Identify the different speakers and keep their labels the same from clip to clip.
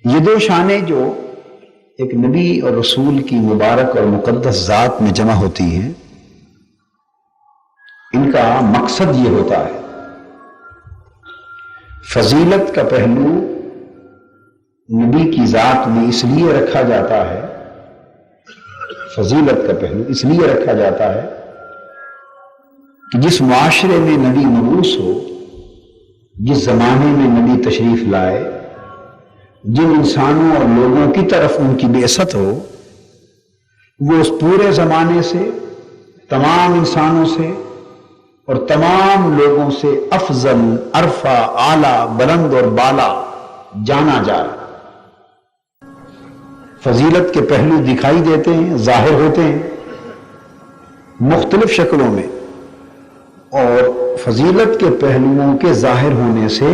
Speaker 1: یہ دو شانیں جو ایک نبی اور رسول کی مبارک اور مقدس ذات میں جمع ہوتی ہیں، ان کا مقصد یہ ہوتا ہے، فضیلت کا پہلو نبی کی ذات میں اس لیے رکھا جاتا ہے، فضیلت کا پہلو اس لیے رکھا جاتا ہے کہ جس معاشرے میں نبی مبعوث ہو، جس زمانے میں نبی تشریف لائے، جن انسانوں اور لوگوں کی طرف ان کی بعثت ہو، وہ اس پورے زمانے سے، تمام انسانوں سے اور تمام لوگوں سے افضل، ارفع، اعلیٰ، بلند اور بالا جانا جائے۔ فضیلت کے پہلو دکھائی دیتے ہیں، ظاہر ہوتے ہیں مختلف شکلوں میں، اور فضیلت کے پہلوؤں کے ظاہر ہونے سے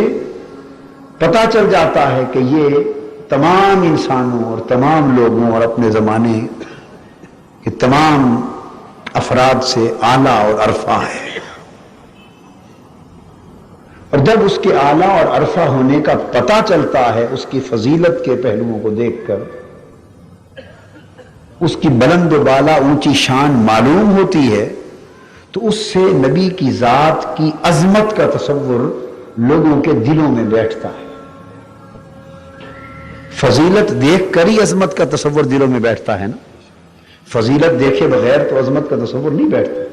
Speaker 1: پتہ چل جاتا ہے کہ یہ تمام انسانوں اور تمام لوگوں اور اپنے زمانے کے تمام افراد سے اعلیٰ اور ارفع ہے۔ اور جب اس کے اعلیٰ اور ارفع ہونے کا پتہ چلتا ہے، اس کی فضیلت کے پہلوؤں کو دیکھ کر اس کی بلند و بالا اونچی شان معلوم ہوتی ہے، تو اس سے نبی کی ذات کی عظمت کا تصور لوگوں کے دلوں میں بیٹھتا ہے۔ فضیلت دیکھ کر ہی عظمت کا تصور دلوں میں بیٹھتا ہے نا، فضیلت دیکھے بغیر تو عظمت کا تصور نہیں بیٹھتا۔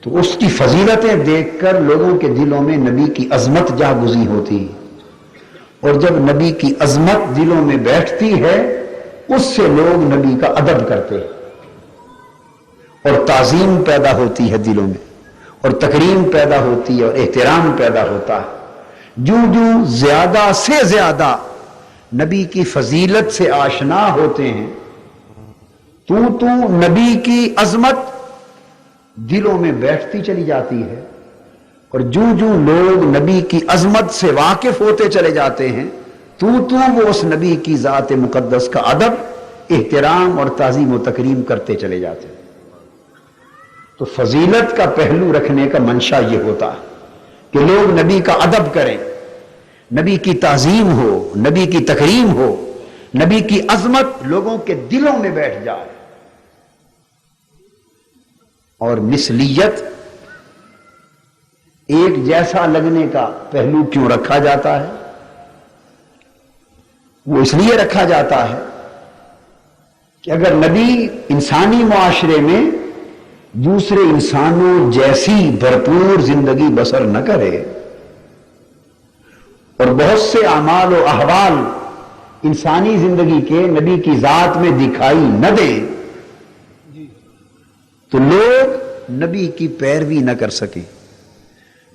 Speaker 1: تو اس کی فضیلتیں دیکھ کر لوگوں کے دلوں میں نبی کی عظمت جا گزی ہوتی، اور جب نبی کی عظمت دلوں میں بیٹھتی ہے، اس سے لوگ نبی کا ادب کرتے ہیں، اور تعظیم پیدا ہوتی ہے دلوں میں، اور تکریم پیدا ہوتی ہے، اور احترام پیدا ہوتا ہے۔ جو زیادہ سے زیادہ نبی کی فضیلت سے آشنا ہوتے ہیں، تو نبی کی عظمت دلوں میں بیٹھتی چلی جاتی ہے، اور جو لوگ نبی کی عظمت سے واقف ہوتے چلے جاتے ہیں، تو وہ اس نبی کی ذات مقدس کا ادب، احترام اور تعظیم و تکریم کرتے چلے جاتے ہیں۔ تو فضیلت کا پہلو رکھنے کا منشا یہ ہوتا ہے کہ لوگ نبی کا ادب کریں، نبی کی تعظیم ہو، نبی کی تکریم ہو، نبی کی عظمت لوگوں کے دلوں میں بیٹھ جائے۔ اور مثلیت، ایک جیسا لگنے کا پہلو کیوں رکھا جاتا ہے؟ وہ اس لیے رکھا جاتا ہے کہ اگر نبی انسانی معاشرے میں دوسرے انسانوں جیسی بھرپور زندگی بسر نہ کرے، اور بہت سے اعمال و احوال انسانی زندگی کے نبی کی ذات میں دکھائی نہ دیں، تو لوگ نبی کی پیروی نہ کر سکیں۔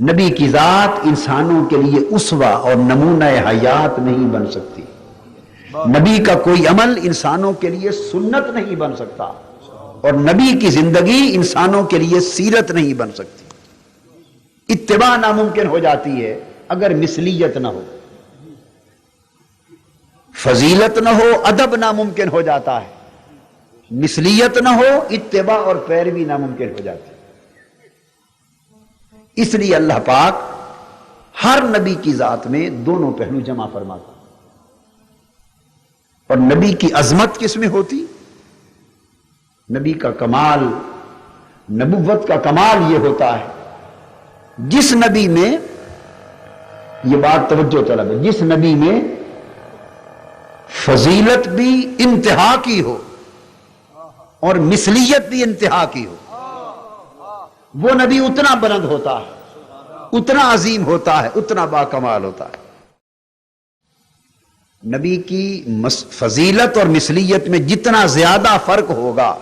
Speaker 1: نبی کی ذات انسانوں کے لیے اسوہ اور نمونہ حیات نہیں بن سکتی، نبی کا کوئی عمل انسانوں کے لیے سنت نہیں بن سکتا، اور نبی کی زندگی انسانوں کے لیے سیرت نہیں بن سکتی۔ اتباع ناممکن ہو جاتی ہے اگر مثلیت نہ ہو، فضیلت نہ ہو، ادب ناممکن ہو جاتا ہے، مثلیت نہ ہو، اتباع اور پیروی ناممکن ہو جاتی ہے۔ اس لیے اللہ پاک ہر نبی کی ذات میں دونوں پہلو جمع فرماتا۔ اور نبی کی عظمت کس میں ہوتی؟ نبی کا کمال، نبوت کا کمال یہ ہوتا ہے جس نبی میں، یہ بات توجہ طلب ہے، جس نبی میں فضیلت بھی انتہا کی ہو اور مثلیت بھی انتہا کی ہو، وہ نبی اتنا بلند ہوتا ہے، اتنا عظیم ہوتا ہے، اتنا باکمال ہوتا ہے۔ نبی کی فضیلت اور مثلیت میں جتنا زیادہ فرق ہوگا،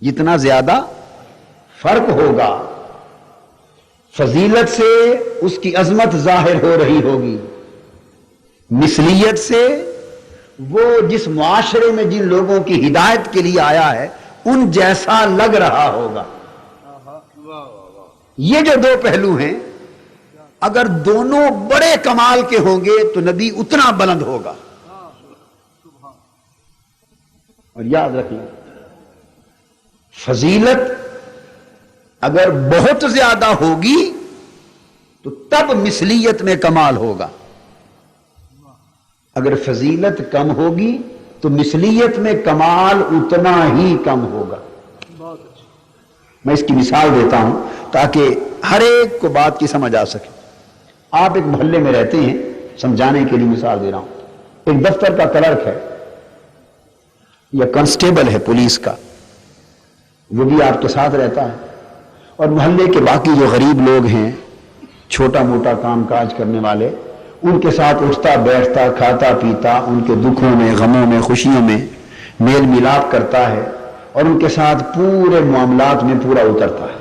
Speaker 1: جتنا زیادہ فرق ہوگا، فضیلت سے اس کی عظمت ظاہر ہو رہی ہوگی، مثلیت سے وہ جس معاشرے میں جن لوگوں کی ہدایت کے لیے آیا ہے ان جیسا لگ رہا ہوگا۔ یہ جو دو پہلو ہیں، اگر دونوں بڑے کمال کے ہوں گے تو نبی اتنا بلند ہوگا۔ اور یاد رکھیں، فضیلت اگر بہت زیادہ ہوگی تو تب مثلیت میں کمال ہوگا، اگر فضیلت کم ہوگی تو مثلیت میں کمال اتنا ہی کم ہوگا. میں اس کی مثال دیتا ہوں تاکہ ہر ایک کو بات کی سمجھ آ سکے. آپ ایک محلے میں رہتے ہیں، سمجھانے کے لیے مثال دے رہا ہوں. ایک دفتر کا کلرک ہے یا کانسٹیبل ہے پولیس کا، وہ بھی آپ کے ساتھ رہتا ہے، اور محلے کے باقی جو غریب لوگ ہیں، چھوٹا موٹا کام کاج کرنے والے، ان کے ساتھ اٹھتا بیٹھتا، کھاتا پیتا، ان کے دکھوں میں، غموں میں، خوشیوں میں میل ملاپ کرتا ہے اور ان کے ساتھ پورے معاملات میں پورا اترتا ہے.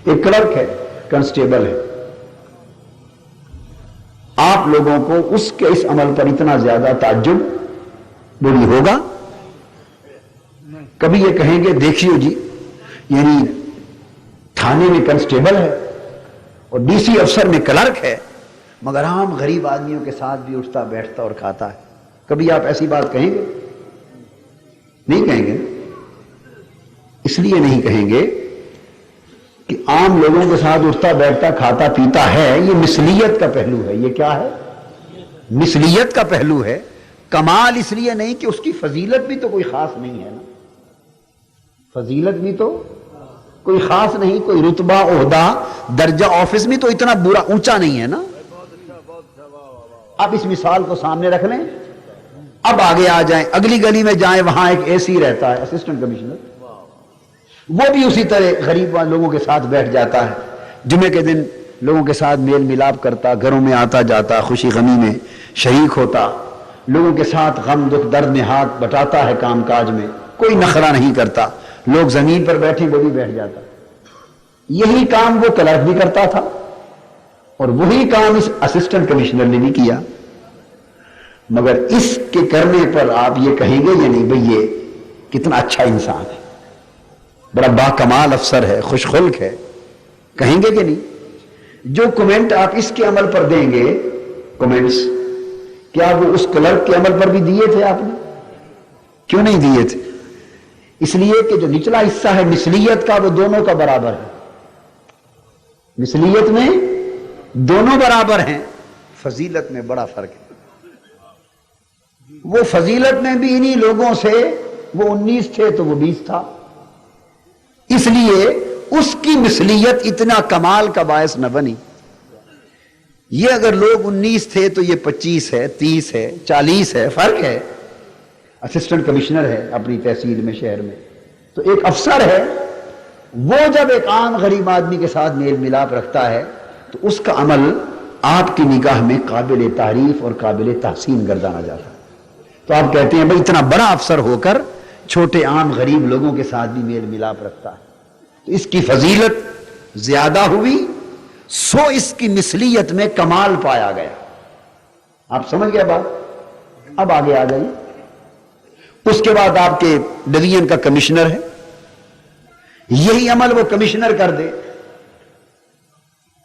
Speaker 1: ایک کلرک ہے، کانسٹیبل ہے. آپ لوگوں کو اس کے اس عمل پر اتنا زیادہ تعجب بولی ہوگا؟ کبھی یہ کہیں گے دیکھیے جی، یعنی تھانے میں کانسٹیبل ہے اور ڈی سی افسر میں کلرک ہے، مگر عام غریب آدمیوں کے ساتھ بھی اٹھتا بیٹھتا اور کھاتا ہے. کبھی آپ ایسی بات کہیں گے؟ نہیں کہیں گے. اس لیے نہیں کہیں گے کہ عام لوگوں کے ساتھ اٹھتا بیٹھتا کھاتا پیتا ہے، یہ مثلیت کا پہلو ہے. یہ کیا ہے؟ مثلیت کا پہلو ہے. کمال اس لیے نہیں کہ اس کی فضیلت بھی تو کوئی خاص نہیں ہے نا. فضیلت بھی تو کوئی خاص نہیں، کوئی رتبہ، عہدہ، درجہ آفس میں تو اتنا برا اونچا نہیں ہے نا. اب اس مثال کو سامنے رکھ لیں. اب آگے آ جائیں، اگلی گلی میں جائیں، وہاں ایک اے سی رہتا ہے، اسسٹنٹ کمشنر. وہ بھی اسی طرح غریب لوگوں کے ساتھ بیٹھ جاتا ہے. جمعے کے دن لوگوں کے ساتھ میل ملاپ کرتا، گھروں میں آتا جاتا، خوشی غمی میں شریک ہوتا، لوگوں کے ساتھ غم دکھ درد میں ہاتھ بٹاتا ہے، کام کاج میں کوئی نخرہ نہیں کرتا. لوگ زمین پر بیٹھے وہ بھی بیٹھ جاتا. یہی کام وہ کلرک بھی کرتا تھا اور وہی کام اس اسسٹنٹ کمشنر نے بھی کیا. مگر اس کے کرنے پر آپ یہ کہیں گے یا نہیں بھئی یہ کتنا اچھا انسان ہے، بڑا باکمال افسر ہے، خوش خلق ہے؟ کہیں گے کہ نہیں؟ جو کمنٹ آپ اس کے عمل پر دیں گے، کمنٹس، کیا وہ اس کلرک کے عمل پر بھی دیے تھے آپ نے؟ کیوں نہیں دیے تھے؟ اس لیے کہ جو نچلا حصہ ہے مثلیت کا، وہ دونوں کا برابر ہے. مثلیت میں دونوں برابر ہیں، فضیلت میں بڑا فرق ہے. وہ فضیلت میں بھی انہی لوگوں سے، وہ 19 تھے تو وہ 20 تھا، اس لیے اس کی مثلیت اتنا کمال کا باعث نہ بنی. یہ اگر لوگ 19 تھے تو یہ 25 ہے، 30 ہے، 40 ہے، فرق ہے. اسسٹنٹ کمشنر ہے اپنی تحصیل میں، شہر میں، تو ایک افسر ہے، وہ جب ایک عام غریب آدمی کے ساتھ میل ملاپ رکھتا ہے تو اس کا عمل آپ کی نگاہ میں قابل تعریف اور قابل تحسین گردانا جاتا ہے. تو آپ کہتے ہیں بھئی اتنا بڑا افسر ہو کر چھوٹے عام غریب لوگوں کے ساتھ بھی میل ملاپ رکھتا ہے، تو اس کی فضیلت زیادہ ہوئی، سو اس کی مثلیت میں کمال پایا گیا. آپ سمجھ گئے بات؟ اب آگے آ جائیے. اس کے بعد آپ کے ڈویژن کا کمشنر ہے، یہی عمل وہ کمشنر کر دے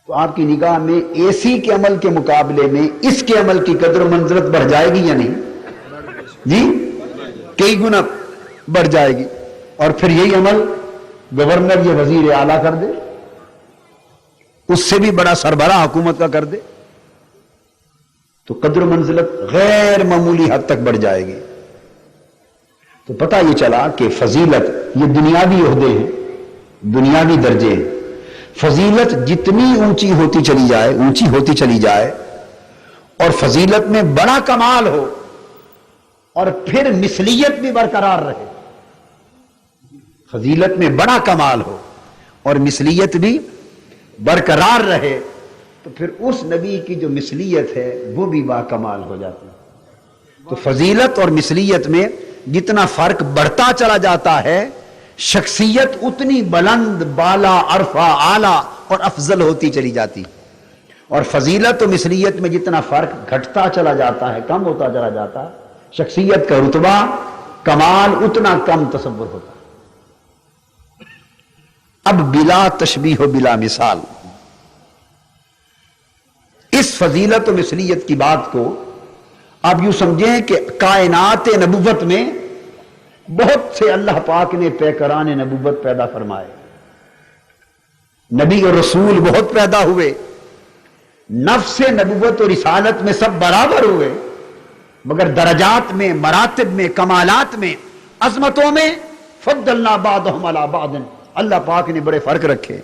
Speaker 1: تو آپ کی نگاہ میں اے سی کے عمل کے مقابلے میں اس کے عمل کی قدر و منزلت بڑھ جائے گی یا نہیں؟ جی کئی گنا بڑھ جائے گی. اور پھر یہی عمل گورنر یا وزیر اعلیٰ کر دے، اس سے بھی بڑا سربراہ حکومت کا کر دے، تو قدر و منزلت غیر معمولی حد تک بڑھ جائے گی. تو پتہ یہ چلا کہ فضیلت یہ دنیاوی عہدے ہیں، دنیاوی درجے ہیں. فضیلت جتنی اونچی ہوتی چلی جائے، اونچی ہوتی چلی جائے، اور فضیلت میں بڑا کمال ہو اور پھر مثلیت بھی برقرار رہے، فضیلت میں بڑا کمال ہو اور مثلیت بھی برقرار رہے، تو پھر اس نبی کی جو مثلیت ہے وہ بھی باکمال ہو جاتی ہے. تو فضیلت اور مثلیت میں جتنا فرق بڑھتا چلا جاتا ہے، شخصیت اتنی بلند، بالا، عرفہ، اعلیٰ اور افضل ہوتی چلی جاتی. اور فضیلت و مثلیت میں جتنا فرق گھٹتا چلا جاتا ہے، کم ہوتا چلا جاتا ہے، شخصیت کا رتبہ، کمال اتنا کم تصور ہوتا ہے. اب بلا تشبیہ و بلا مثال اس فضیلت و مثلیت کی بات کو آپ یوں سمجھیں کہ کائنات نبوت میں بہت سے اللہ پاک نے پیکران نبوت پیدا فرمائے، نبی اور رسول بہت پیدا ہوئے، نفس نبوت اور رسالت میں سب برابر ہوئے، مگر درجات میں، مراتب میں، کمالات میں، عظمتوں میں فضلنا بعضهم علی بعض، اللہ پاک نے بڑے فرق رکھے.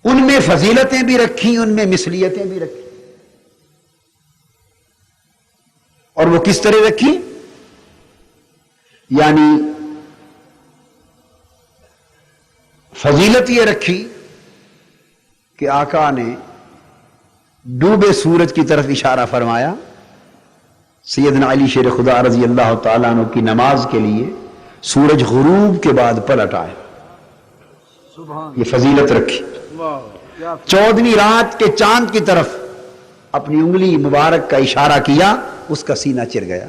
Speaker 1: ان میں فضیلتیں بھی رکھی، ان میں مثلیتیں بھی رکھی. اور وہ کس طرح رکھی؟ یعنی فضیلت یہ رکھی کہ آقا نے ڈوبے سورج کی طرف اشارہ فرمایا. سیدنا علی شیر خدا رضی اللہ تعالیٰ عنہ کی نماز کے لیے سورج غروب کے بعد پلٹ آئے. یہ فضیلت رکھی. 14ویں رات کے چاند کی طرف اپنی انگلی مبارک کا اشارہ کیا، اس کا سینہ چر گیا.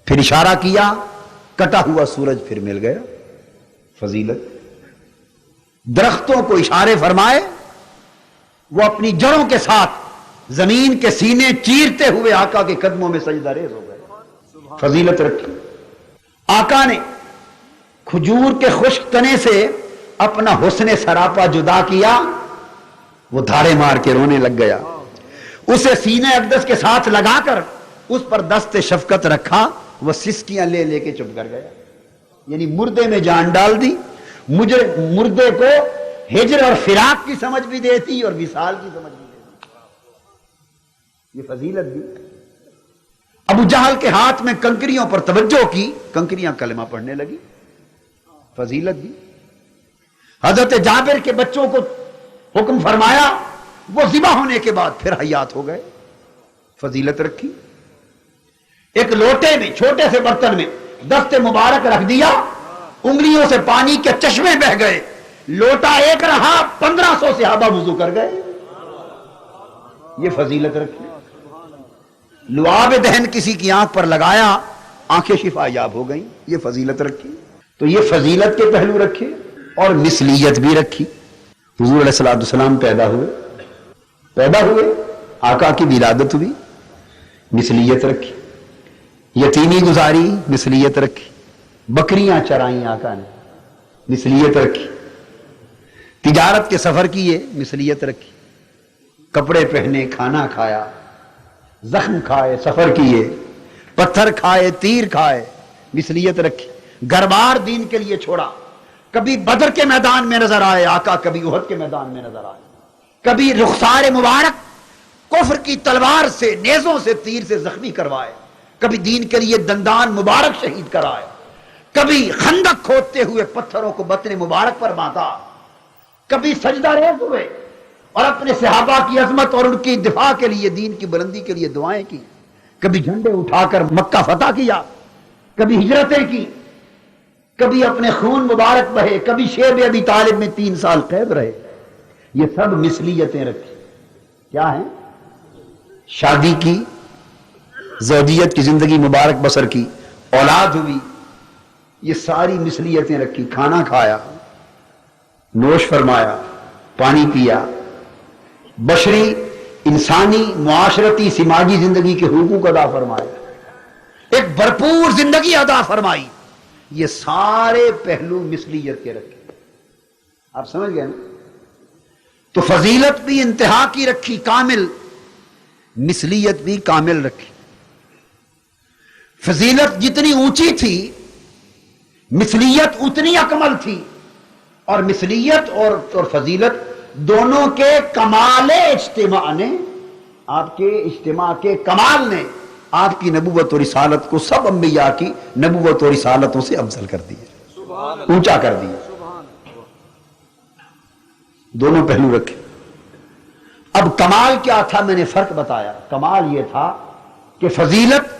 Speaker 1: پھر اشارہ کیا، کٹا ہوا سورج پھر مل گیا. فضیلت. درختوں کو اشارے فرمائے، وہ اپنی جڑوں کے ساتھ زمین کے سینے چیرتے ہوئے آقا کے قدموں میں سجدہ ریز ہو گئے. فضیلت رکھی. آقا نے کھجور کے خشک تنے سے اپنا حسن سراپا جدا کیا، وہ دھاڑے مار کے رونے لگ گیا. اسے سینے اقدس کے ساتھ لگا کر اس پر دست شفقت رکھا، وہ سسکیاں لے لے کے چپ کر گیا. یعنی مردے میں جان ڈال دی. مردے کو ہجر اور فراق کی سمجھ بھی دیتی اور وصال کی سمجھ بھی دیتی. یہ فضیلت دی. ابو جہل کے ہاتھ میں کنکریوں پر توجہ کی، کنکریاں کلمہ پڑھنے لگی. فضیلت دی. حضرت جابر کے بچوں کو حکم فرمایا، وہ ذبح ہونے کے بعد پھر حیات ہو گئے. فضیلت رکھی. ایک لوٹے میں، چھوٹے سے برتن میں دست مبارک رکھ دیا، انگلیوں سے پانی کے چشمے بہ گئے. لوٹا ایک رہا، 1500 صحابہ وضو کر گئے. یہ فضیلت رکھی. لعاب دہن کسی کی آنکھ پر لگایا، آنکھیں شفا یاب ہو گئیں. یہ فضیلت رکھی. تو یہ فضیلت کے پہلو رکھے اور مثلیت بھی رکھی. حضور علیہ السلام پیدا ہوئے، آقا کی ولادت ہوئی، مثلیت رکھی. یتیمی گزاری، مثلیت رکھی. بکریاں چرائیں آقا نے، مثلیت رکھی. تجارت کے سفر کیے، مثلیت رکھی. کپڑے پہنے، کھانا کھایا، زخم کھائے، سفر کیے، پتھر کھائے، تیر کھائے، مثلیت رکھی. گھر بار دین کے لیے چھوڑا. کبھی بدر کے میدان میں نظر آئے آقا، کبھی احد کے میدان میں نظر آئے. کبھی رخسار مبارک کفر کی تلوار سے، نیزوں سے، تیر سے زخمی کروائے. کبھی دین کے لیے دندان مبارک شہید کرائے. کبھی خندق کھودتے ہوئے پتھروں کو بطن مبارک پر باندھا. کبھی سجدہ ریز ہوئے اور اپنے صحابہ کی عظمت اور ان کی دفاع کے لیے، دین کی بلندی کے لیے دعائیں کی. کبھی جھنڈے اٹھا کر مکہ فتح کیا، کبھی ہجرتیں کی، کبھی اپنے خون مبارک بہے، کبھی شیب ابی طالب میں 3 سال قید رہے. یہ سب مثلیتیں رکھی. کیا ہیں؟ شادی کی، زوجیت کی زندگی مبارک بسر کی، اولاد ہوئی، یہ ساری مثلیتیں رکھی. کھانا کھایا، نوش فرمایا، پانی پیا. بشری، انسانی، معاشرتی، سماجی زندگی کے حقوق ادا فرمائے. ایک بھرپور زندگی ادا فرمائی. یہ سارے پہلو مثلیت کے رکھے. آپ سمجھ گئے نا؟ تو فضیلت بھی انتہا کی رکھی، کامل. مثلیت بھی کامل رکھی. فضیلت جتنی اونچی تھی، مثلیت اتنی اکمل تھی. اور مثلیت اور فضیلت دونوں کے کمال اجتماع نے، آپ کے اجتماع کے کمال نے آپ کی نبوت اور رسالت کو سب انبیاء کی نبوت اور رسالتوں سے افضل کر دیا، اونچا کر دیا. دونوں پہلو رکھے. اب کمال کیا تھا؟ میں نے فرق بتایا. کمال یہ تھا کہ فضیلت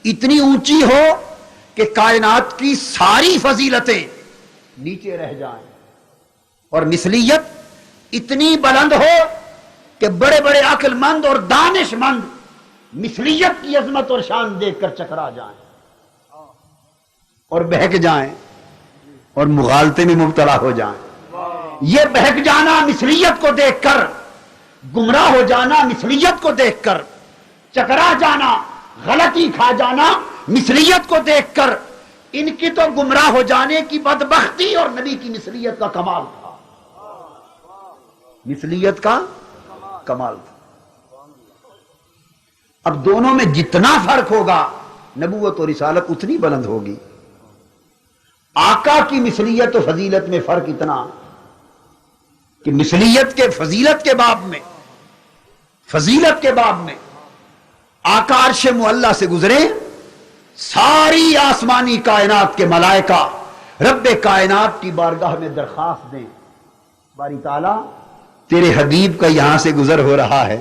Speaker 1: اتنی اونچی ہو کہ کائنات کی ساری فضیلتیں نیچے رہ جائیں، اور مثلیت اتنی بلند ہو کہ بڑے بڑے عقل مند اور دانش مند مثلیت کی عظمت اور شان دیکھ کر چکرا جائیں اور بہک جائیں اور مغالطے میں مبتلا ہو جائیں. یہ بہک جانا مثلیت کو دیکھ کر، گمراہ ہو جانا مثلیت کو دیکھ کر، چکرا جانا، غلطی کھا جانا مثلیت کو دیکھ کر، ان کی تو گمراہ ہو جانے کی بدبختی اور نبی کی مثلیت کا کمال تھا. مثلیت کا کمال تھا. اب دونوں میں جتنا فرق ہوگا نبوت اور رسالت اتنی بلند ہوگی. آقا کی مثلیت و فضیلت میں فرق اتنا کہ مثلیت کے فضیلت کے باب میں آقا عرش معلی سے گزرے، ساری آسمانی کائنات کے ملائکہ رب کائنات کی بارگاہ میں درخواست دیں، باری تعالیٰ تیرے حبیب کا یہاں سے گزر ہو رہا ہے،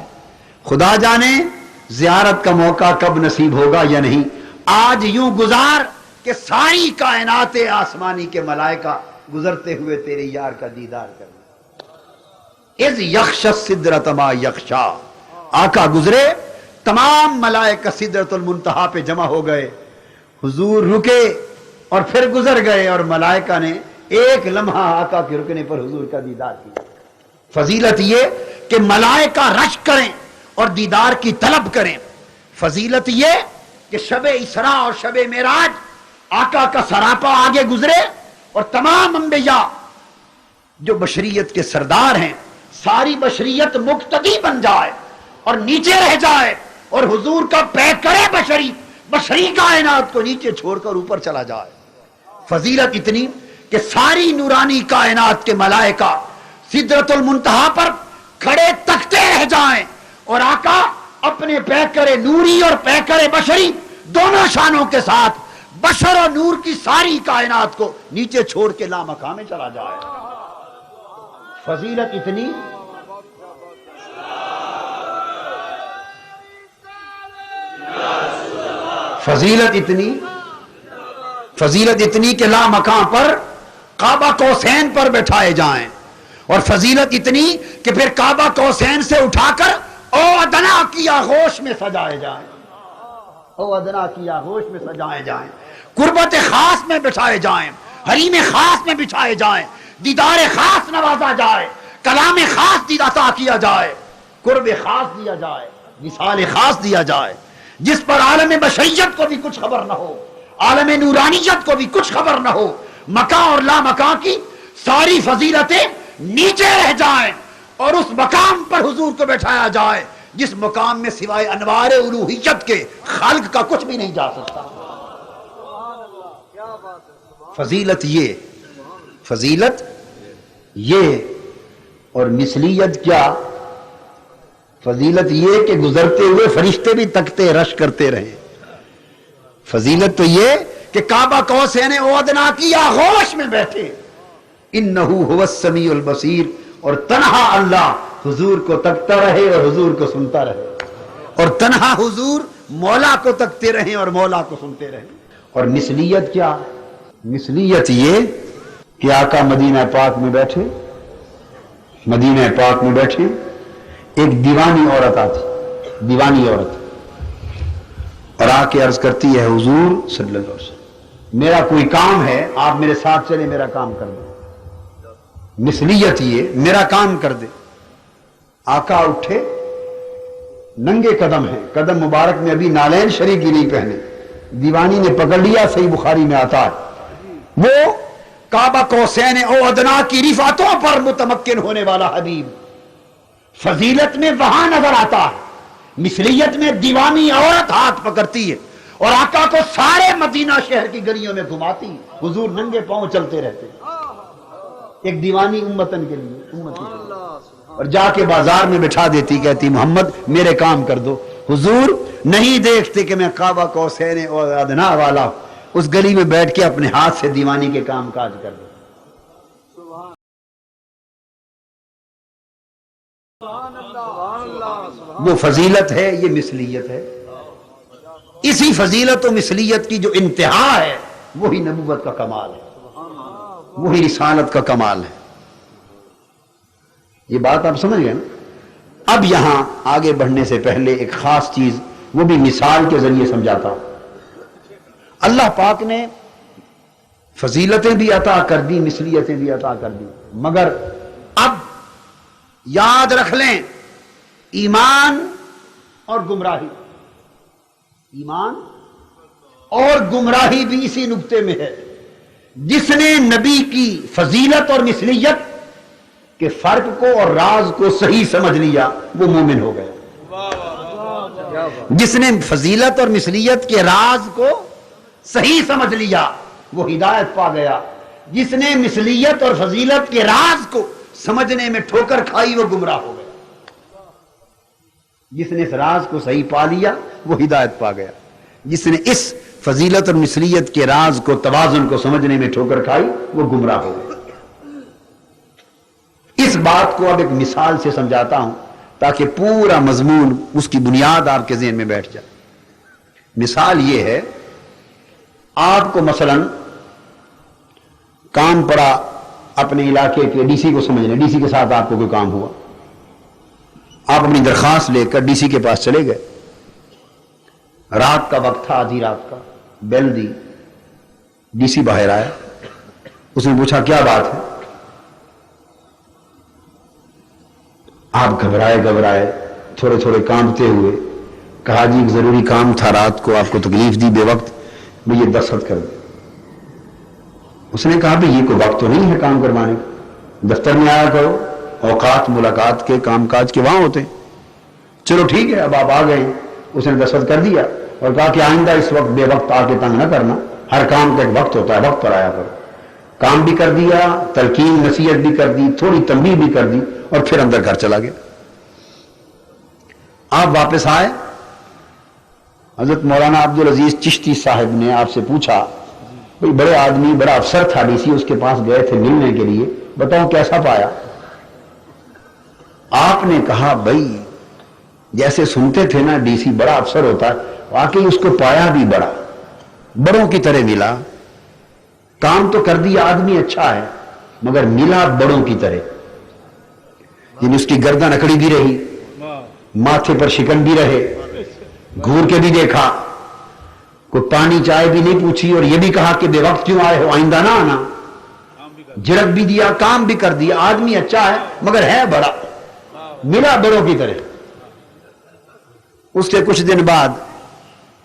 Speaker 1: خدا جانے زیارت کا موقع کب نصیب ہوگا یا نہیں، آج یوں گزار کہ ساری کائنات آسمانی کے ملائکہ گزرتے ہوئے تیرے یار کا دیدار کریں. اذ یخشی السدرۃ ما یخشی، آقا گزرے، تمام ملائکہ سدرۃ المنتہا پہ جمع ہو گئے، حضور رکے اور پھر گزر گئے، اور ملائکہ نے ایک لمحہ آقا کے رکنے پر حضور کا دیدار کیا. فضیلت یہ کہ ملائکہ رشک کریں اور دیدار کی طلب کریں. فضیلت یہ کہ شب اسراء اور شب معراج آقا کا سراپا آگے گزرے اور تمام انبیاء جو بشریت کے سردار ہیں، ساری بشریت مقتدی بن جائے اور نیچے رہ جائے، اور حضور کا پیک کرے بشری کائنات کو نیچے چھوڑ کر اوپر چلا جائے. فضیلت اتنی کہ ساری نورانی کائنات کے ملائکہ سدرۃ المنتہا پر کھڑے تکتے رہ جائیں، اور آقا اپنے پیکر نوری اور پیکر بشری دونوں شانوں کے ساتھ بشر اور نور کی ساری کائنات کو نیچے چھوڑ کے لامکاں میں چلا جائے. فضیلت اتنی کہ لامکاں پر کعبہ قوسین پر بٹھائے جائیں، اور فضیلت اتنی کہ پھر کعبہ قوسین سے اٹھا کر او ادنا کی آغوش میں سجائے جائیں، قربت خاص میں بٹھائے جائیں، حریم خاص میں بٹھائے جائیں، دیدار خاص نوازا جائے، کلام خاص عطا کیا جائے، قرب خاص دیا جائے، وصال خاص دیا جائے، جس پر عالم بشریت کو بھی کچھ خبر نہ ہو، عالم نورانیت کو بھی کچھ خبر نہ ہو. مکاں اور لا مکاں کی ساری فضیلتیں نیچے رہ جائیں، اور اس مقام پر حضور کو بٹھایا جائے جس مقام میں سوائے انوار الوہیت کے خالق کا کچھ بھی نہیں جا سکتا. فضیلت یہ اور مثلیت کیا؟ فضیلت یہ کہ گزرتے ہوئے فرشتے بھی تکتے رش کرتے رہے. فضیلت تو یہ کہ کعبہ قوسین او ادنا کی آغوش میں بیٹھے، انہو هو السمیع البصیر، اور تنہا اللہ حضور کو تکتا رہے اور حضور کو سنتا رہے، اور تنہا حضور مولا کو تکتے رہے اور مولا کو سنتے رہے. اور مثلیت کیا؟ مثلیت یہ کہ آقا مدینہ پاک میں بیٹھے، ایک دیوانی عورت اور آ کے عرض کرتی ہے حضور صلی اللہ علیہ وسلم میرا کوئی کام ہے، آپ میرے ساتھ چلے، میرا کام کر دیں. مثلیت یہ میرا کام کر دے. آقا اٹھے، ننگے قدم ہیں، قدم مبارک میں ابھی نالین شریف کی نہیں پہنے، دیوانی نے پکڑ لیا، صحیح بخاری میں آتا ہے. وہ کعبہ قوسین او ادنا کی رفعتوں پر متمکن ہونے والا حبیب فضیلت میں وہاں نظر آتا ہے، مثلیت میں دیوانی عورت ہاتھ پکڑتی ہے اور آقا کو سارے مدینہ شہر کی گلیوں میں گھماتی، حضور ننگے پاؤں چلتے رہتے، ایک دیوانی امتی کے لیے، اور جا کے بازار میں بٹھا دیتی، کہتی محمد میرے کام کر دو. حضور نہیں دیکھتے کہ میں کعبہ قوسین اور ادنا والا ہوں، اس گلی میں بیٹھ کے اپنے ہاتھ سے دیوانی کے کام کاج کر دو. وہ فضیلت ہے، یہ مثلیت ہے. اسی فضیلت و مثلیت کی جو انتہا ہے وہی نبوت کا کمال ہے، وہی رسالت کا کمال ہے. یہ بات آپ سمجھ گئے نا؟ اب یہاں آگے بڑھنے سے پہلے ایک خاص چیز، وہ بھی مثال کے ذریعے سمجھاتا ہوں. اللہ پاک نے فضیلتیں بھی عطا کر دی، مثلیتیں بھی عطا کر دی، مگر اب یاد رکھ لیں ایمان اور گمراہی، ایمان اور گمراہی بھی اسی نقطے میں ہے. جس نے نبی کی فضیلت اور مثلیت کے فرق کو اور راز کو صحیح سمجھ لیا وہ مومن ہو گیا. جس نے فضیلت اور مثلیت کے راز کو صحیح سمجھ لیا وہ ہدایت پا گیا، جس نے مثلیت اور فضیلت کے راز کو سمجھنے میں ٹھوکر کھائی وہ گمراہ ہو گیا۔ جس نے اس راز کو صحیح پا لیا وہ ہدایت پا گیا، جس نے اس فضیلت اور مثلیت کے راز کو، توازن کو سمجھنے میں ٹھوکر کھائی وہ گمراہ ہو گیا۔ اس بات کو اب ایک مثال سے سمجھاتا ہوں تاکہ پورا مضمون، اس کی بنیاد آپ کے ذہن میں بیٹھ جائے۔ مثال یہ ہے، آپ کو مثلا کام پڑا اپنے علاقے کے ڈی سی کو سمجھنا، ڈی سی کے ساتھ آپ کو کوئی کام ہوا، آپ اپنی درخواست لے کر ڈی سی کے پاس چلے گئے، رات کا وقت تھا، آدھی رات کا، بیل دی، ڈی سی باہر آیا، اس نے پوچھا کیا بات ہے؟ آپ گھبرائے تھوڑے تھوڑے کانپتے ہوئے کہا جی ایک ضروری کام تھا، رات کو آپ کو تکلیف دی بے وقت، میں یہ دستخط کر دیں۔ اس نے کہا بھئی یہ کوئی وقت تو نہیں ہے کام کروانے کا، دفتر میں آیا کرو، اوقات ملاقات کے کام کاج کے وہاں ہوتے ہیں۔ چلو ٹھیک ہے، اب آپ آ گئے۔ اس نے دستخط کر دیا اور کہا کہ آئندہ اس وقت بے وقت آ کے تنگ نہ کرنا، ہر کام کا ایک وقت ہوتا ہے، وقت پر آیا کرو۔ کام بھی کر دیا، تلقین نصیحت بھی کر دی، تھوڑی تنبیہ بھی کر دی، اور پھر اندر گھر چلا گیا۔ آپ واپس آئے، حضرت مولانا عبدالعزیز چشتی صاحب نے آپ سے پوچھا بھئی بڑے آدمی، بڑا افسر تھا ڈی سی، اس کے پاس گئے تھے ملنے کے لیے، بتاؤ کیسا پایا؟ آپ نے کہا بھئی جیسے سنتے تھے نا ڈی سی بڑا افسر ہوتا ہے، واقعی اس کو پایا بھی بڑوں کی طرح ملا، کام تو کر دیا، آدمی اچھا ہے، مگر ملا بڑوں کی طرح، یعنی اس کی گردن اکڑی بھی رہی، ماتھے پر شکن بھی رہے، گھور کے بھی دیکھا، کوئی پانی چائے بھی نہیں پوچھی، اور یہ بھی کہا کہ بے وقت کیوں آئے ہو، آئندہ نہ آنا، جھڑک بھی دیا، کام بھی کر دیا، آدمی اچھا ہے مگر ہے بڑا، ملا بڑوں کی طرح۔ اس کے کچھ دن بعد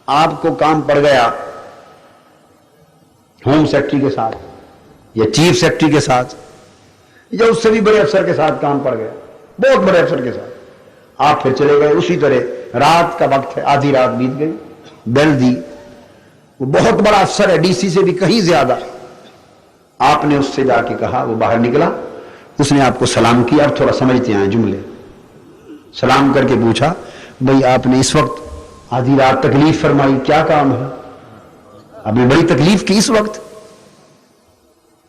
Speaker 1: آپ کو کام پڑ گیا ہوم سیکرٹری کے ساتھ یا چیف سیکرٹری کے ساتھ یا اس سے بھی بڑے افسر کے ساتھ کام پڑ گیا، بہت بڑے افسر کے ساتھ، آپ پھر چلے گئے اسی طرح، رات کا وقت ہے، آدھی رات بیت گئی، بیل دی، وہ بہت بڑا افسر ہے، ڈی سی سے بھی کہیں زیادہ، آپ نے اس سے جا کے کہا، وہ باہر نکلا، اس نے آپ کو سلام کیا، اب تھوڑا سمجھتے ہیں جملے، سلام کر کے پوچھا بھئی آپ نے اس وقت آدھی رات تکلیف فرمائی، کیا کام ہے؟ آپ نے بڑی تکلیف کی اس وقت؟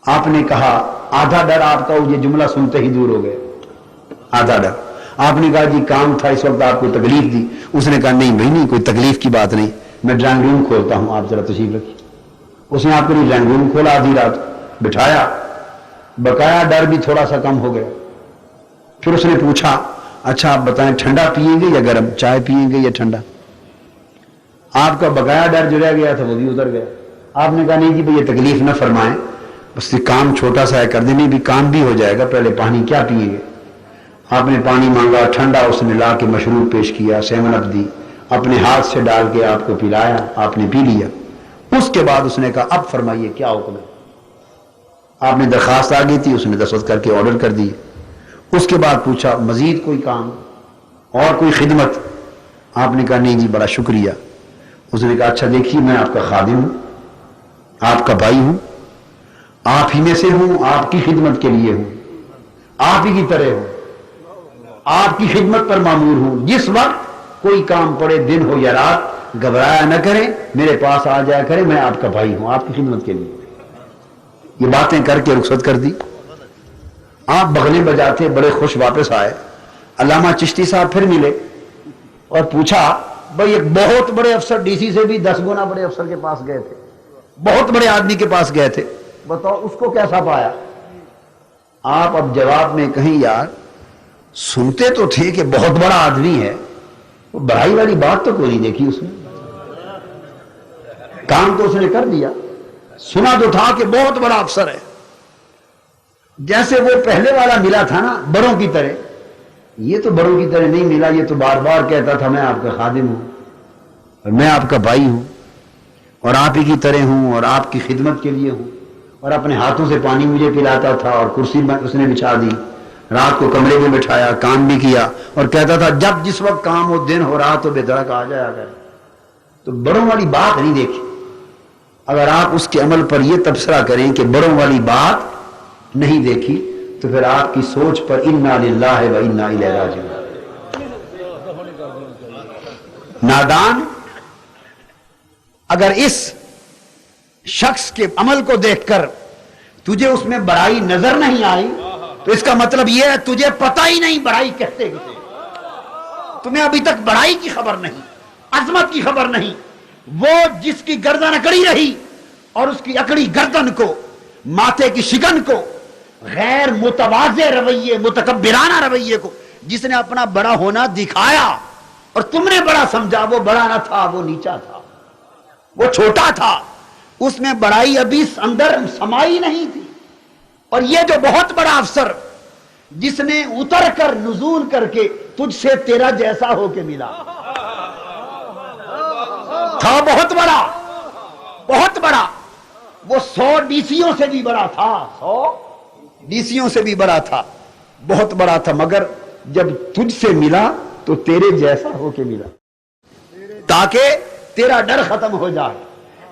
Speaker 1: آپ نے کہا آدھا ڈر آپ کا یہ جملہ سنتے ہی دور ہو گئے، آدھا ڈر۔ آپ نے کہا جی کام تھا اس وقت آپ کو تکلیف دی؟ اس نے کہا نہیں بھائی نہیں، کوئی تکلیف کی بات نہیں، میں ڈرائنگ روم کھولتا ہوں، آپ ذرا تشریف رکھیے۔ اس نے آپ کو ڈرائنگ روم کھولا، آدھی رات بٹھایا، بقایا ڈر بھی تھوڑا سا کم ہو گیا۔ پھر اس نے پوچھا اچھا آپ بتائیں ٹھنڈا پیئیں گے یا گرم، چائے پیئیں گے یا ٹھنڈا؟ آپ کا بقایا ڈر جو رہ گیا تھا وہ بھی اتر گیا۔ آپ نے کہا نہیں جی بھئی یہ تکلیف نہ فرمائیں، بس یہ کام چھوٹا سا ہے، کر دینے بھی کام بھی ہو جائے گا، پہلے پانی کیا پیئیں گے؟ آپ نے پانی مانگا، ٹھنڈا اس نے لا کے مشروب پیش کیا، 7 اپ دی، اپنے ہاتھ سے ڈال کے آپ کو پلایا، آپ نے پی لیا۔ اس کے بعد اس نے کہا اب فرمائیے کیا حکم ہے؟ آپ نے درخواست آ گئی تھی، اس نے دستخط کر کے آرڈر کر دی۔ اس کے بعد پوچھا مزید کوئی کام اور کوئی خدمت؟ آپ نے کہا نہیں جی بڑا شکریہ۔ اس نے کہا اچھا دیکھیے میں آپ کا خادم ہوں، آپ کا بھائی ہوں، آپ ہی میں سے ہوں، آپ کی خدمت کے لیے ہوں، آپ ہی کی طرح ہوں، آپ کی خدمت پر مامور ہوں، جس وقت کوئی کام پڑے دن ہو یا رات گھبرایا نہ کریں، میرے پاس آ جایا کریں، میں آپ کا بھائی ہوں، آپ کی خدمت کے لیے۔ یہ باتیں کر کے رخصت کر دی۔ آپ بغلیں بجاتے بڑے خوش واپس آئے۔ علامہ چشتی صاحب پھر ملے اور پوچھا بھئی ایک بہت بڑے افسر ڈی سی سے بھی 10 گنا بڑے افسر کے پاس گئے تھے، بہت بڑے آدمی کے پاس گئے تھے، بتاؤ اس کو کیسا پایا؟ آپ اب جواب میں کہیں یار سنتے تو تھے کہ بہت بڑا آدمی ہے، وہ بڑائی والی بات تو کوئی نہیں دیکھی اس نے، کام تو اس نے کر دیا، سنا تو تھا کہ بہت بڑا افسر ہے۔ جیسے وہ پہلے والا ملا تھا نا بڑوں کی طرح، یہ تو بڑوں کی طرح نہیں ملا، یہ تو بار بار کہتا تھا میں آپ کا خادم ہوں اور میں آپ کا بھائی ہوں اور آپ ہی کی طرح ہوں اور آپ کی خدمت کے لیے ہوں، اور اپنے ہاتھوں سے پانی مجھے پلاتا تھا اور کرسی اس نے بچھا دی رات کو کمرے میں بٹھایا، کام بھی کیا، اور کہتا تھا جب جس وقت کام ہو دن ہو رہا تو بے دھڑک آ جایا کرے۔ تو بڑوں والی بات نہیں دیکھی۔ اگر آپ اس کے عمل پر یہ تبصرہ کریں کہ بڑوں والی بات نہیں دیکھی تو پھر آپ کی سوچ پر انا للہ و انا الیہ راجعون۔ نادان اگر اس شخص کے عمل کو دیکھ کر تجھے اس میں بڑائی نظر نہیں آئی تو اس کا مطلب یہ ہے تجھے پتہ ہی نہیں بڑائی کہتے کسے، تمہیں ابھی تک بڑائی کی خبر نہیں، عظمت کی خبر نہیں۔ وہ جس کی گردن اکڑی رہی اور اس کی اکڑی گردن کو، ماتھے کی شکن کو، غیر متواضع رویے، متکبرانہ رویے کو، جس نے اپنا بڑا ہونا دکھایا اور تم نے بڑا سمجھا، وہ بڑا نہ تھا، وہ نیچا تھا، وہ چھوٹا تھا، اس میں بڑائی ابھی اندر سمائی نہیں تھی۔ اور یہ جو بہت بڑا افسر جس نے اتر کر نزول کر کے تجھ سے تیرا جیسا ہو کے ملا تھا، بہت بڑا، بہت بڑا، وہ 100 ڈیسیوں سے بھی بڑا تھا، 100 ڈیسیوں سے بھی بڑا تھا، بہت بڑا تھا، مگر جب تجھ سے ملا تو تیرے جیسا ہو کے ملا، تاکہ تیرا ڈر ختم ہو جائے،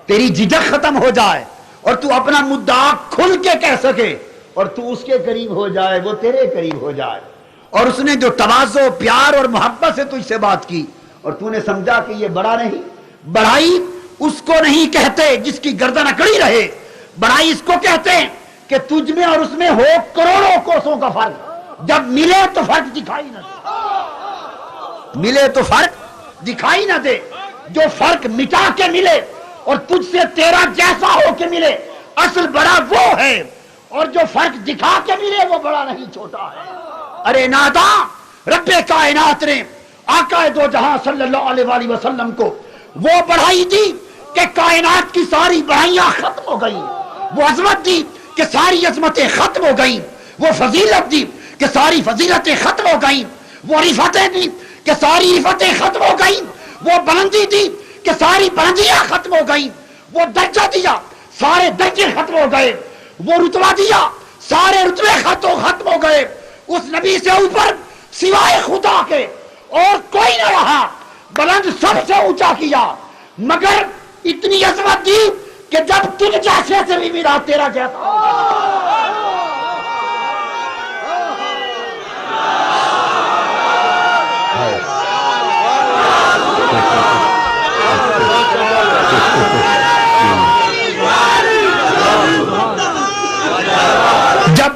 Speaker 1: تیری جھجک ختم ہو جائے، اور تو اپنا مدعا کھل کے کہہ سکے، اور تو اس کے قریب ہو جائے، وہ تیرے قریب ہو جائے۔ اور اس نے جو تواضع، پیار اور محبت سے تجھ سے بات کی اور تو نے سمجھا کہ یہ بڑا نہیں، بڑائی اس کو نہیں کہتے جس کی گردن اکڑی رہے، بڑائی اس کو کہتے ہیں کہ تجھ میں اور اس میں ہو کروڑوں کوسوں کا فرق، جب ملے تو فرق دکھائی نہ دے، ملے تو فرق دکھائی نہ دے، جو فرق مٹا کے ملے اور تجھ سے تیرا جیسا ہو کے ملے، اصل بڑا وہ ہے، اور جو فرق دکھا کے ملے وہ بڑا نہیں، چھوٹا ہے۔ ارے ناداں، رب کائنات نے آقا دو جہاں صلی اللہ علیہ وآلہ وسلم کو وہ بڑھائی دی کہ کائنات کی ساری بڑھائیاں ختم ہو گئیں، وہ عظمت دی کہ ساری عظمتیں ختم ہو گئیں، وہ فضیلت دی کہ ساری فضیلتیں ختم ہو گئیں، وہ رفتیں دی کہ ساری رفتیں ختم ہو گئیں، وہ بلندی دی کہ ساری بلندیاں ختم ہو گئیں، وہ درجہ دیا سارے درجے ختم ہو گئے، وہ رتبہ دیا سارے رتبے ختم ہو گئے۔ اس نبی سے اوپر سوائے خدا کے اور کوئی نہ رہا، بلند سب سے اونچا کیا، مگر اتنی عظمت دی کہ جب تجھ جیسے سے بھی ملا تیرا جیسا جب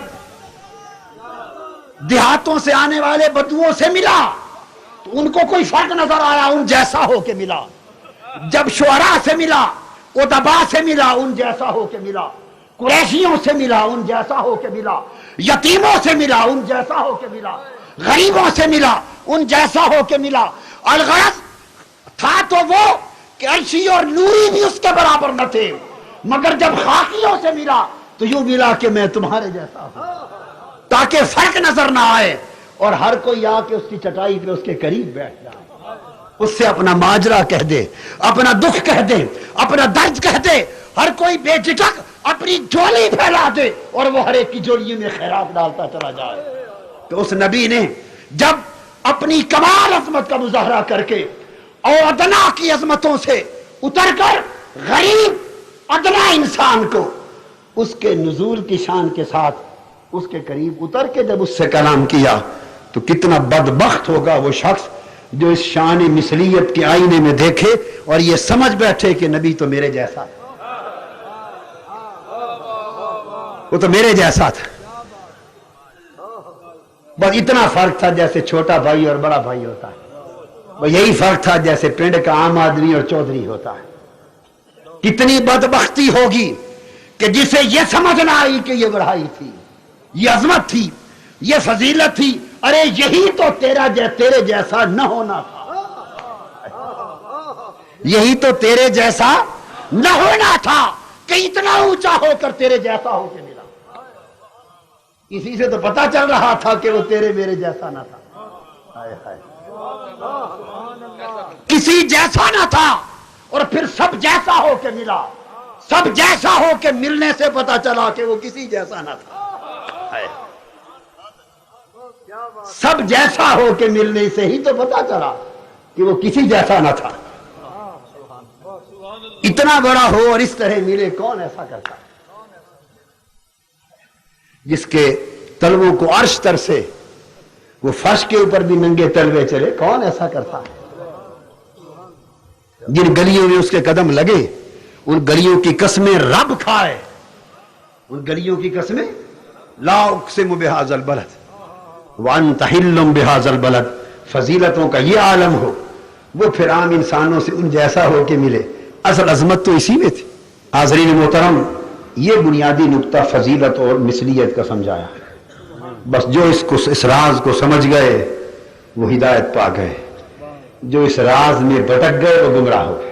Speaker 1: دیہاتوں سے آنے والے بدوؤں سے ملا تو ان کو کوئی فرق نظر آیا، ان جیسا ہو کے ملا۔ جب شعراء سے ملا، ادبا سے ملا، ان جیسا ہو کے ملا۔ قریشیوں سے ملا، ان جیسا ہو کے ملا۔ یتیموں سے ملا، ان جیسا ہو کے ملا۔ غریبوں سے ملا، ان جیسا ہو کے ملا۔ الغرض تھا تو وہ کہ عرشی اور نوری بھی اس کے برابر نہ تھے، مگر جب خاکیوں سے ملا تو یوں ملا کہ میں تمہارے جیسا ہوں، تاکہ فرق نظر نہ آئے اور ہر کوئی آ کے اس کی چٹائی پہ اس کے قریب بیٹھ جائے، اس سے اپنا ماجرا کہہ دے، اپنا دکھ کہہ دے، اپنا درد کہہ دے، ہر کوئی بے جھجک اپنی جھولی پھیلا دے اور وہ ہر ایک کی جھولی میں خیرات ڈالتا چلا جائے۔ تو اس نبی نے جب اپنی کمال عظمت کا مظاہرہ کر کے اور ادنا کی عظمتوں سے اتر کر غریب ادنا انسان کو اس کے نزول کی شان کے ساتھ اس کے قریب اتر کے جب اس سے کلام کیا تو کتنا بدبخت ہوگا وہ شخص جو اس شان مثلیت کے آئینے میں دیکھے اور یہ سمجھ بیٹھے کہ نبی تو میرے جیسا ہے، وہ تو میرے جیسا تھا، بس اتنا فرق تھا جیسے چھوٹا بھائی اور بڑا بھائی ہوتا ہے، وہ یہی فرق تھا جیسے پنڈ کا عام آدمی اور چودھری ہوتا ہے۔ کتنی بدبختی ہوگی کہ جسے یہ سمجھ نہ آئی کہ یہ بڑائی تھی، یہ عظمت تھی، یہ فضیلت تھی، ارے یہی تو تیرے جیسا نہ ہونا تھا، یہی تو تیرے جیسا نہ ہونا تھا کہ اتنا اونچا ہو کر تیرے جیسا ہو کے ملا۔ اسی سے تو پتا چل رہا تھا کہ وہ تیرے میرے جیسا نہ تھا، ہائے ہائے، کسی جیسا نہ تھا اور پھر سب جیسا ہو کے ملا، سب جیسا ہو کے ملنے سے پتا چلا کہ وہ کسی جیسا نہ تھا۔ سب جیسا ہو کے ملنے سے ہی تو پتا چلا کہ وہ کسی جیسا نہ تھا. اتنا بڑا ہو اور اس طرح ملے، کون ایسا کرتا؟ جس کے تلووں کو عرش تر سے، وہ فرش کے اوپر بھی ننگے تلوے چلے، کون ایسا کرتا؟ جن گلیوں میں اس کے قدم لگے ان گلیوں کی قسمیں رب کھائے، ان گلیوں کی قسمیں لا اقسم بہذا البلد وانت حل بہذا البلد. فضیلتوں کا یہ عالم ہو، وہ پھر عام انسانوں سے ان جیسا ہو کے ملے. اصل عظمت تو اسی میں تھی. حاضرین محترم، یہ بنیادی نقطہ فضیلت اور مثلیت کا سمجھایا. بس جو اس راز کو سمجھ گئے وہ ہدایت پا گئے، جو اس راز میں بھٹک گئے وہ گمراہ ہو گئے.